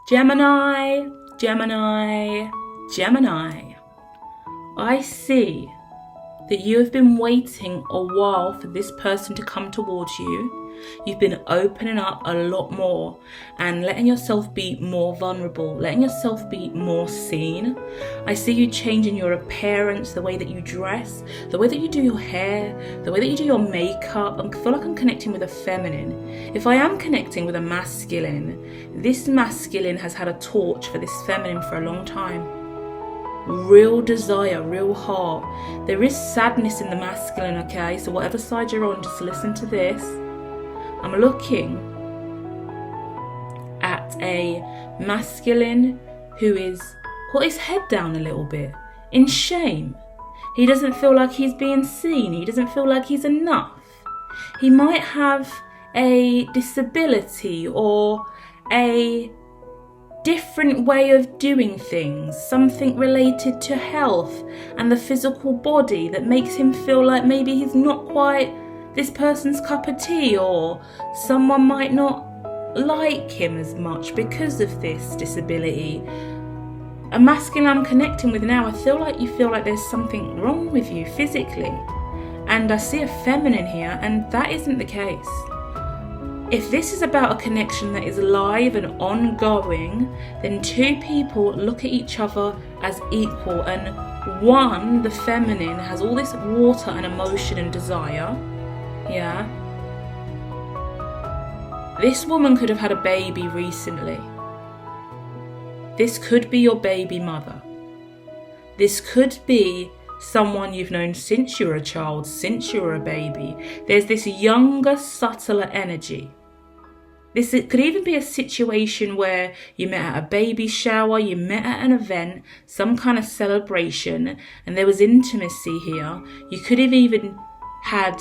Gemini, Gemini, Gemini. I see that you have been waiting a while for this person to come towards you. You've been opening up a lot more and letting yourself be more vulnerable, letting yourself be more seen. I see you changing your appearance, the way that you dress, the way that you do your hair, the way that you do your makeup. I feel like I'm connecting with a feminine. If I am connecting with a masculine, this masculine has had a torch for this feminine for a long time. Real desire, real heart. There is sadness in the masculine, okay? So whatever side you're on, just listen to this. I'm looking at a masculine who is got his head down a little bit, in shame. He doesn't feel like he's being seen. He doesn't feel like he's enough. He might have a disability or a different way of doing things, something related to health and the physical body that makes him feel like maybe he's not quite this person's cup of tea, or someone might not like him as much because of this disability. A masculine I'm connecting with now, I feel like you feel like there's something wrong with you physically. And I see a feminine here, and that isn't the case. If this is about a connection that is live and ongoing, then two people look at each other as equal, and one, the feminine, has all this water and emotion and desire. Yeah. This woman could have had a baby recently. This could be your baby mother. This could be someone you've known since you were a child, since you were a baby. There's this younger, subtler energy. It could even be a situation where you met at a baby shower, you met at an event, some kind of celebration, and there was intimacy here. You could have even had,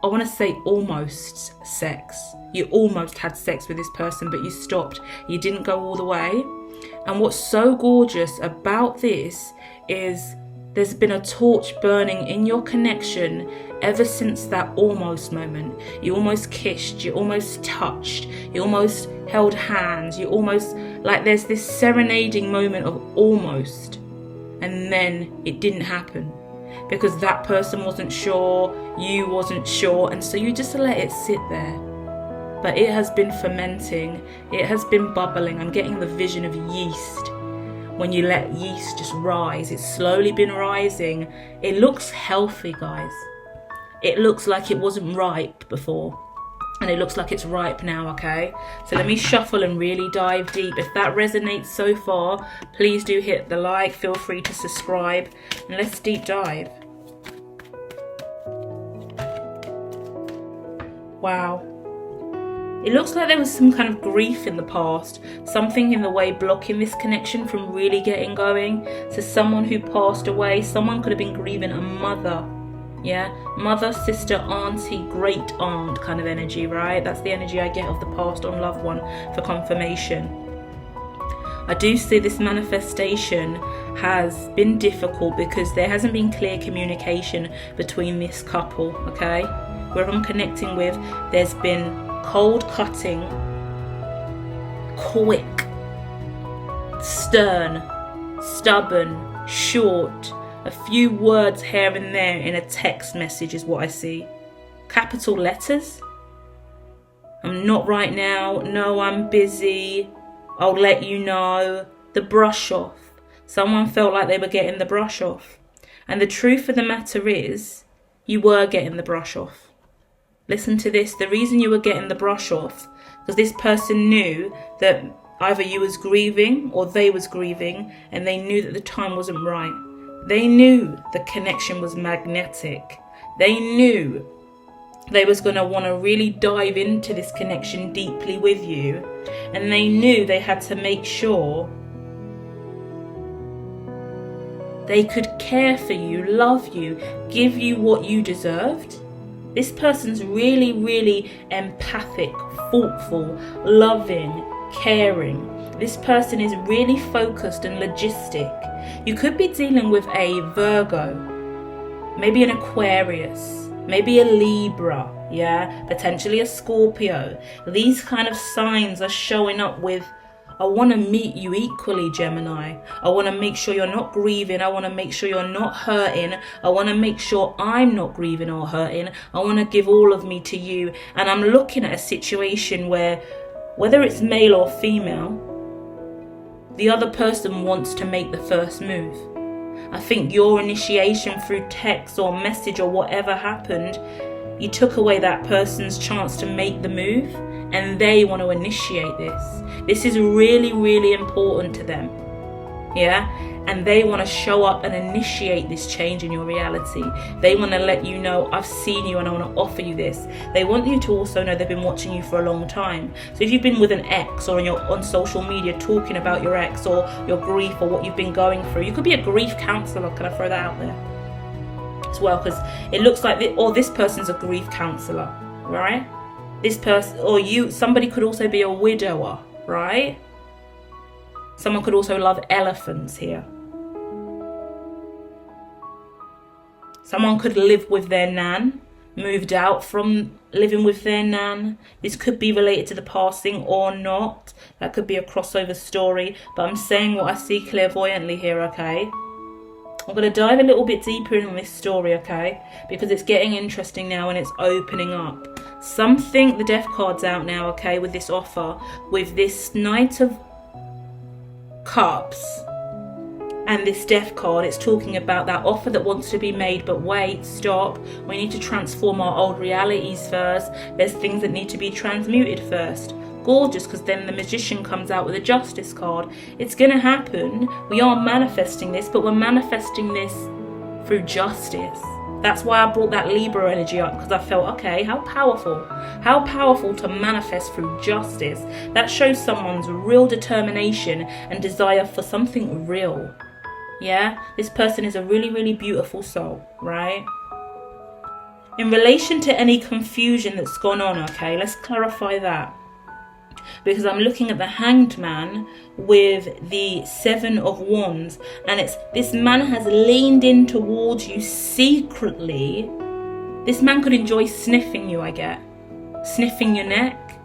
I want to say, almost sex. You almost had sex with this person, but you stopped. You didn't go all the way. And what's so gorgeous about this is there's been a torch burning in your connection ever since that almost moment. You almost kissed, you almost touched, you almost held hands, you almost, like there's this serenading moment of almost. And then it didn't happen. Because that person wasn't sure, you wasn't sure, and so you just let it sit there. But it has been fermenting, it has been bubbling. I'm getting the vision of yeast. When you let yeast just rise, it's slowly been rising. It looks healthy, guys. It looks like it wasn't ripe before. And it looks like it's ripe now, okay? So let me shuffle and really dive deep. If that resonates so far, please do hit the like, feel free to subscribe, and let's deep dive. Wow. It looks like there was some kind of grief in the past, something in the way blocking this connection from really getting going. So someone who passed away, someone could have been grieving a mother. Yeah, mother, sister, auntie, great aunt kind of energy, right? That's the energy I get of the past on loved one for confirmation. I do see this manifestation has been difficult because there hasn't been clear communication between this couple, okay? Where I'm connecting with, there's been cold cutting, quick, stern, stubborn, short. A few words here and there in a text message is what I see. Capital letters. I'm not right now. No, I'm busy. I'll let you know. The brush off. Someone felt like they were getting the brush off. And the truth of the matter is, you were getting the brush off. Listen to this. The reason you were getting the brush off, because this person knew that either you was grieving or they was grieving, and they knew that the time wasn't right. They knew the connection was magnetic. They knew they was going to want to really dive into this connection deeply with you. And they knew they had to make sure they could care for you, love you, give you what you deserved. This person's really, really empathic, thoughtful, loving, caring. This person is really focused and logistic. You could be dealing with a Virgo, maybe an Aquarius, maybe a Libra, yeah, potentially a Scorpio. These kind of signs are showing up with I want to meet you equally, Gemini. I want to make sure you're not grieving. I want to make sure you're not hurting. I want to make sure I'm not grieving or hurting. I want to give all of me to you. And I'm looking at a situation where, whether it's male or female, the other person wants to make the first move. I think your initiation through text or message or whatever happened, you took away that person's chance to make the move, and they want to initiate this. This is really, really important to them. Yeah? And they want to show up and initiate this change in your reality. They want to let you know, I've seen you and I want to offer you this. They want you to also know they've been watching you for a long time. So if you've been with an ex, or on social media talking about your ex or your grief or what you've been going through, you could be a grief counsellor. Can I throw that out there as well? Because it looks like this person's a grief counsellor, right? This person, or somebody could also be a widower, right? Someone could also love elephants here. Someone could live with their nan, moved out from living with their nan. This could be related to the passing or not. That could be a crossover story. But I'm saying what I see clairvoyantly here, okay? I'm going to dive a little bit deeper in this story, okay? Because it's getting interesting now and it's opening up. The Death card's out now, okay, with this offer. With this Knight of Cups and this Death card, it's talking about that offer that wants to be made, but wait, stop. We need to transform our old realities first. There's things that need to be transmuted first. Gorgeous, because then the Magician comes out with a Justice card. It's going to happen. We are manifesting this, but we're manifesting this through justice. That's why I brought that Libra energy up, because I felt, okay, how powerful to manifest through justice. That shows someone's real determination and desire for something real. Yeah, this person is a really, really beautiful soul, right? In relation to any confusion that's gone on, okay, let's clarify that. Because I'm looking at the Hanged Man with the Seven of Wands, and it's this man has leaned in towards you secretly. This man could enjoy sniffing you, I get. Sniffing your neck,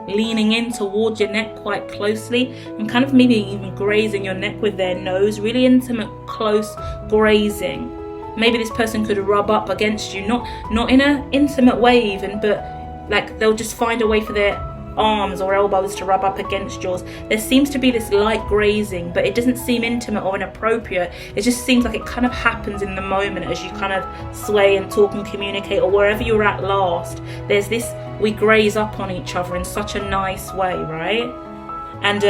leaning in towards your neck quite closely, and kind of maybe even grazing your neck with their nose. Really intimate, close grazing. Maybe this person could rub up against you, not in an intimate way even, but like they'll just find a way for their arms or elbows to rub up against yours. There seems to be this light grazing, but it doesn't seem intimate or inappropriate. It just seems like it kind of happens in the moment as you kind of sway and talk and communicate, or wherever you're at last. There's this, we graze up on each other in such a nice way, right? And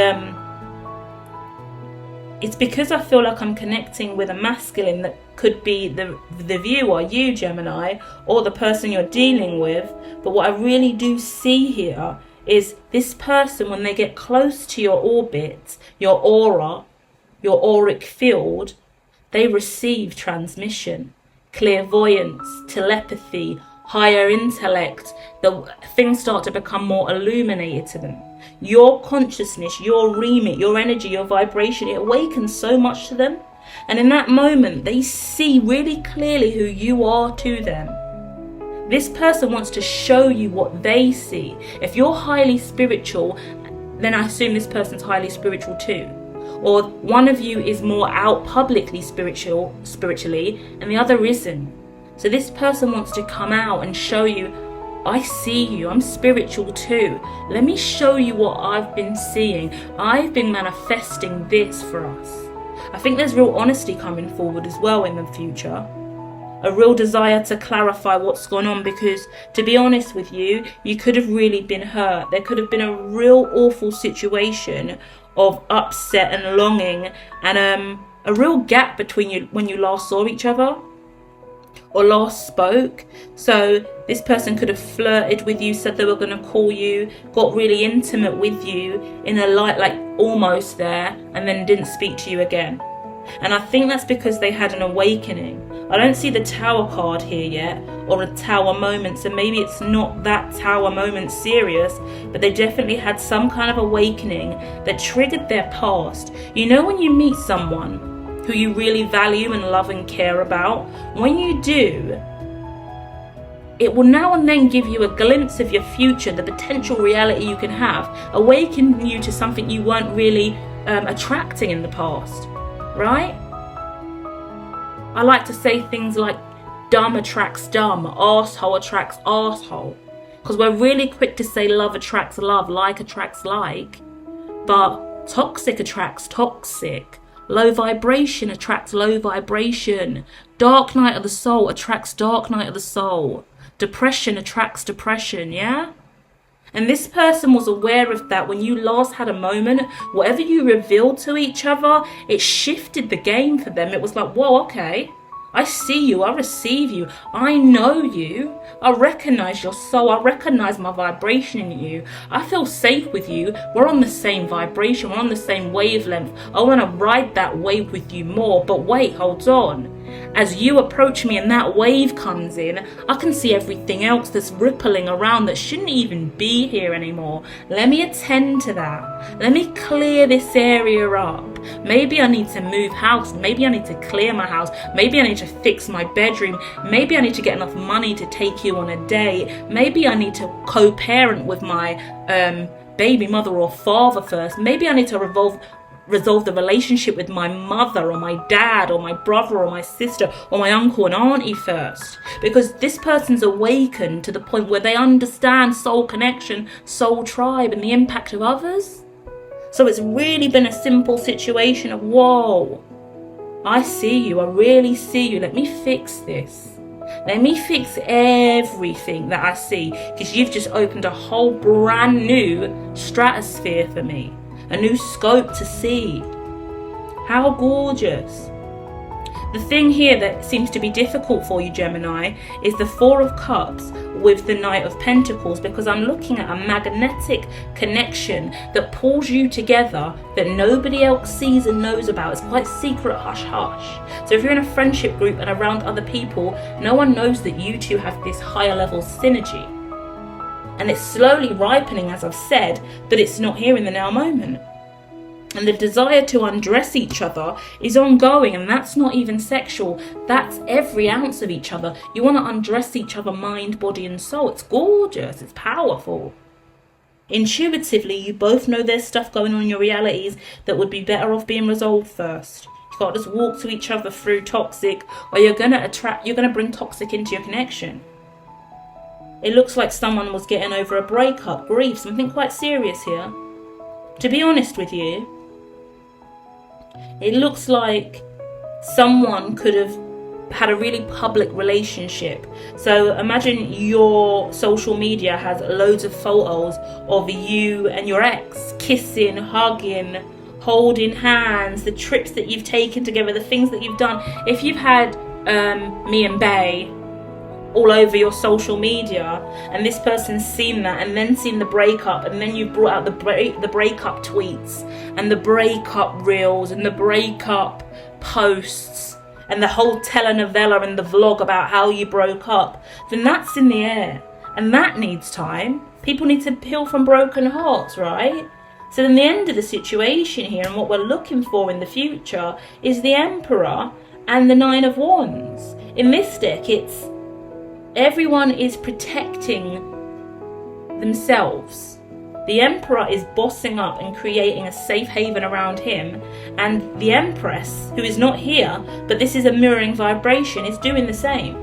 it's because I feel like I'm connecting with a masculine that could be the viewer, you Gemini, or the person you're dealing with. But what I really do see here is this person, when they get close to your orbit, your aura, your auric field, they receive transmission, clairvoyance, telepathy, higher intellect. The things start to become more illuminated to them. Your consciousness, your remit, your energy, your vibration, it awakens so much to them. And in that moment, they see really clearly who you are to them. This person wants to show you what they see. If you're highly spiritual, then I assume this person's highly spiritual too. Or one of you is more out publicly spiritually, and the other isn't. So this person wants to come out and show you, I see you, I'm spiritual too. Let me show you what I've been seeing. I've been manifesting this for us. I think there's real honesty coming forward as well in the future. A real desire to clarify what's gone on, because to be honest with you, you could have really been hurt. There could have been a real awful situation of upset and longing, and a real gap between you when you last saw each other or last spoke. So this person could have flirted with you, said they were going to call you, got really intimate with you in a light, like almost there, and then didn't speak to you again. And I think that's because they had an awakening. I don't see the Tower card here yet, or a Tower moment, so maybe it's not that Tower moment serious, but they definitely had some kind of awakening that triggered their past. You know, when you meet someone who you really value and love and care about, when you do, it will now and then give you a glimpse of your future, the potential reality you can have, awaken you to something you weren't really attracting in the past, right? I like to say things like dumb attracts dumb, arsehole attracts arsehole, because we're really quick to say love attracts love, like attracts like, but toxic attracts toxic. Low vibration attracts low vibration. Dark night of the soul attracts dark night of the soul. Depression attracts depression, yeah? And this person was aware of that when you last had a moment. Whatever you revealed to each other, it shifted the game for them. It was like, whoa, okay. I see you, I receive you, I know you, I recognize your soul, I recognize my vibration in you, I feel safe with you, we're on the same vibration, we're on the same wavelength, I want to ride that wave with you more, but wait, hold on. As you approach me and that wave comes in, I can see everything else that's rippling around that shouldn't even be here anymore. Let me attend to that. Let me clear this area up. Maybe I need to move house. Maybe I need to clear my house. Maybe I need to fix my bedroom. Maybe I need to get enough money to take you on a date. Maybe I need to co-parent with my baby mother or father first. Maybe I need to resolve the relationship with my mother or my dad or my brother or my sister or my uncle and auntie first, because this person's awakened to the point where they understand soul connection, soul tribe, and the impact of others. So it's really been a simple situation of, whoa, I see you, I really see you, let me fix this. Let me fix everything that I see, because you've just opened a whole brand new stratosphere for me. A new scope to see. How gorgeous. The thing here that seems to be difficult for you, Gemini, is the Four of Cups with the Knight of Pentacles, because I'm looking at a magnetic connection that pulls you together that nobody else sees and knows about. It's quite secret, hush hush. So if you're in a friendship group and around other people, no one knows that you two have this higher level synergy. And it's slowly ripening, as I've said, but it's not here in the now moment. And the desire to undress each other is ongoing, and that's not even sexual. That's every ounce of each other. You want to undress each other, mind, body, and soul. It's gorgeous. It's powerful. Intuitively, you both know there's stuff going on in your realities that would be better off being resolved first. You can't just walk to each other through toxic, or you're going to bring toxic into your connection. It looks like someone was getting over a breakup, grief, something quite serious here. To be honest with you, it looks like someone could have had a really public relationship. So imagine your social media has loads of photos of you and your ex kissing, hugging, holding hands, the trips that you've taken together, the things that you've done. If you've had me and Bay all over your social media, and this person's seen that and then seen the breakup, and then you've brought out the breakup tweets and the breakup reels and the breakup posts and the whole telenovela and the vlog about how you broke up, then that's in the air, and that needs time. People need to heal from broken hearts, right? So then the end of the situation here, and what we're looking for in the future, is the Emperor and the Nine of Wands. In this deck, it's everyone is protecting themselves. The Emperor is bossing up and creating a safe haven around him, and the Empress, who is not here, but this is a mirroring vibration, is doing the same.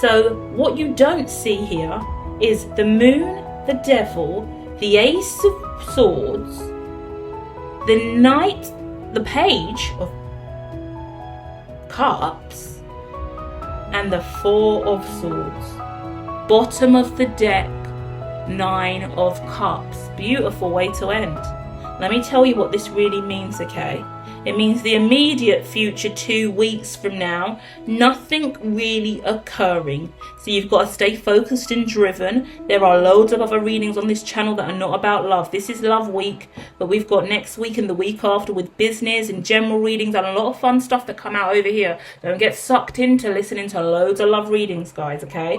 So what you don't see here is the Moon, the Devil, the Ace of Swords, the Knight, the Page of Cups, and the Four of Swords. Bottom of the deck, Nine of Cups. Beautiful way to end. Let me tell you what this really means, okay? It means the immediate future, 2 weeks from now, nothing really occurring. So you've got to stay focused and driven. There are loads of other readings on this channel that are not about love. This is Love Week, but we've got next week and the week after with business and general readings and a lot of fun stuff that come out over here. Don't get sucked into listening to loads of love readings, guys, okay?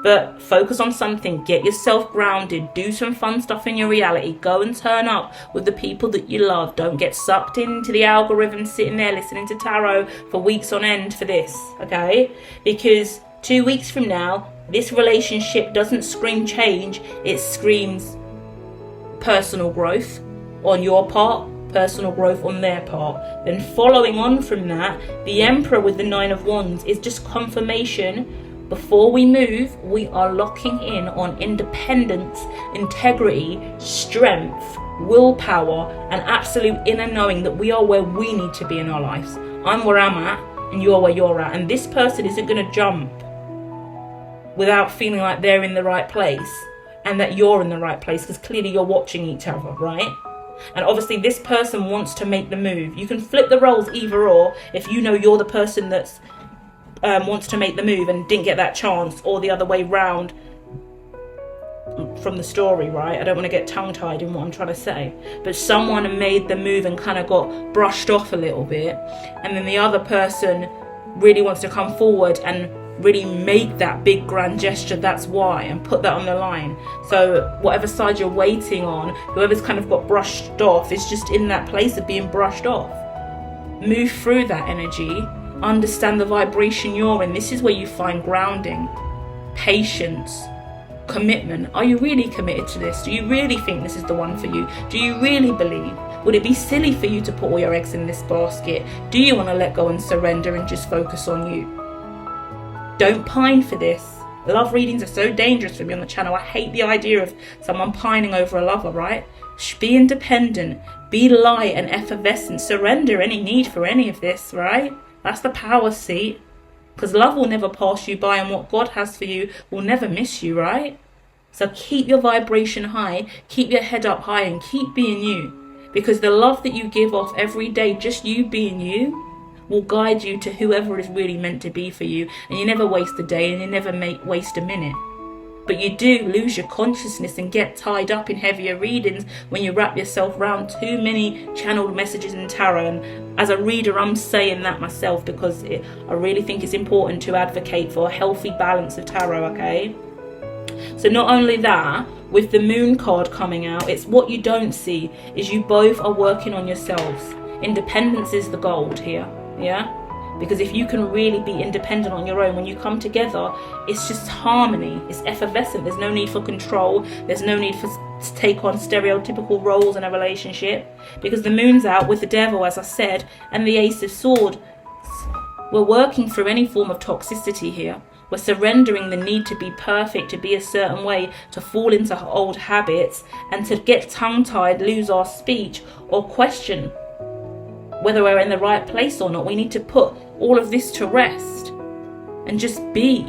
But focus on something. Get yourself grounded. Do some fun stuff in your reality. Go and turn up with the people that you love. Don't get sucked into the algorithm sitting there listening to tarot for weeks on end for this, okay? Because 2 weeks from now, this relationship doesn't scream change, it screams personal growth on your part, personal growth on their part. Then following on from that, the Emperor with the Nine of Wands is just confirmation. Before we move, we are locking in on independence, integrity, strength, willpower, and absolute inner knowing that we are where we need to be in our lives. I'm where I'm at, and you're where you're at. And this person isn't going to jump without feeling like they're in the right place and that you're in the right place, because clearly you're watching each other, right? And obviously this person wants to make the move. You can flip the roles either or, if you know you're the person that's wants to make the move and didn't get that chance, or the other way round from the story, right? I don't want to get tongue-tied in what I'm trying to say, but someone made the move and kind of got brushed off a little bit, and then the other person really wants to come forward and really make that big grand gesture, that's why, and put that on the line. So whatever side you're waiting on, whoever's kind of got brushed off is just in that place of being brushed off. Move through that energy, understand the vibration you're in. This is where you find grounding, patience, commitment. Are you really committed to this? Do you really think this is the one for you? Do you really believe? Would it be silly for you to put all your eggs in this basket? Do you want to let go and surrender and just focus on you? Don't pine for this. Love readings are so dangerous for me on the channel. I hate the idea of someone pining over a lover, right? Be independent, be light and effervescent, surrender any need for any of this, right? That's the power seat, because love will never pass you by, and what God has for you will never miss you, right? So keep your vibration high, keep your head up high, and keep being you, because the love that you give off every day, just you being you, will guide you to whoever is really meant to be for you. And you never waste a day, and you never waste a minute. But you do lose your consciousness and get tied up in heavier readings when you wrap yourself around too many channeled messages in tarot. And as a reader, I'm saying that myself, because I really think it's important to advocate for a healthy balance of tarot, okay? So not only that, with the Moon card coming out, it's what you don't see is you both are working on yourselves. Independence is the gold here, yeah? Because if you can really be independent on your own, when you come together, it's just harmony. It's effervescent. There's no need for control. There's no need to take on stereotypical roles in a relationship. Because the Moon's out with the Devil, as I said, and the Ace of Swords. We're working through any form of toxicity here. We're surrendering the need to be perfect, to be a certain way, to fall into old habits, and to get tongue-tied, lose our speech, or question whether we're in the right place or not. We need to put all of this to rest and just be.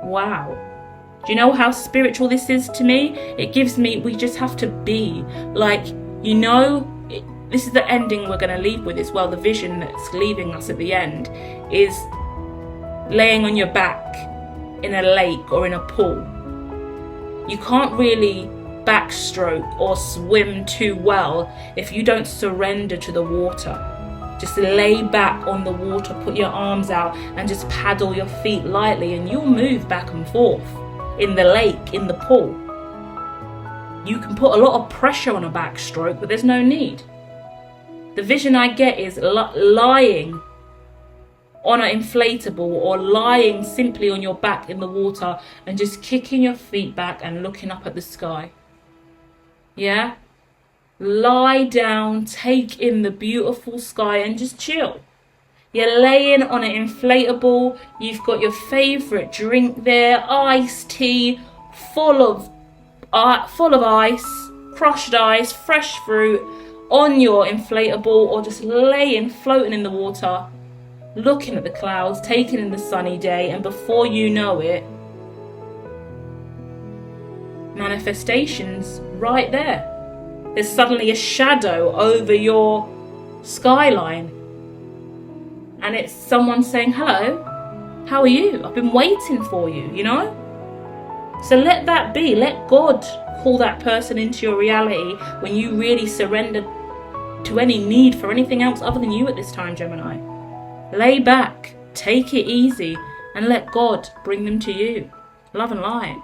Wow. Do you know how spiritual this is to me? It gives me, we just have to be. Like, you know, this is the ending we're going to leave with as well. The vision that's leaving us at the end is laying on your back in a lake or in a pool. You can't really backstroke or swim too well if you don't surrender to the water. Just lay back on the water, put your arms out and just paddle your feet lightly, and you'll move back and forth in the lake, in the pool. You can put a lot of pressure on a backstroke, but there's no need. The vision I get is lying on an inflatable, or lying simply on your back in the water and just kicking your feet back and looking up at the sky. Yeah? Lie down, take in the beautiful sky and just chill. You're laying on an inflatable, you've got your favourite drink there, iced tea, full of ice, crushed ice, fresh fruit, on your inflatable, or just laying, floating in the water, looking at the clouds, taking in the sunny day, and before you know it, manifestations right there. There's suddenly a shadow over your skyline, and it's someone saying, hello, how are you? I've been waiting for you, you know? So let that be. Let God call that person into your reality when you really surrender to any need for anything else other than you at this time, Gemini. Lay back, take it easy, and let God bring them to you. Love and light.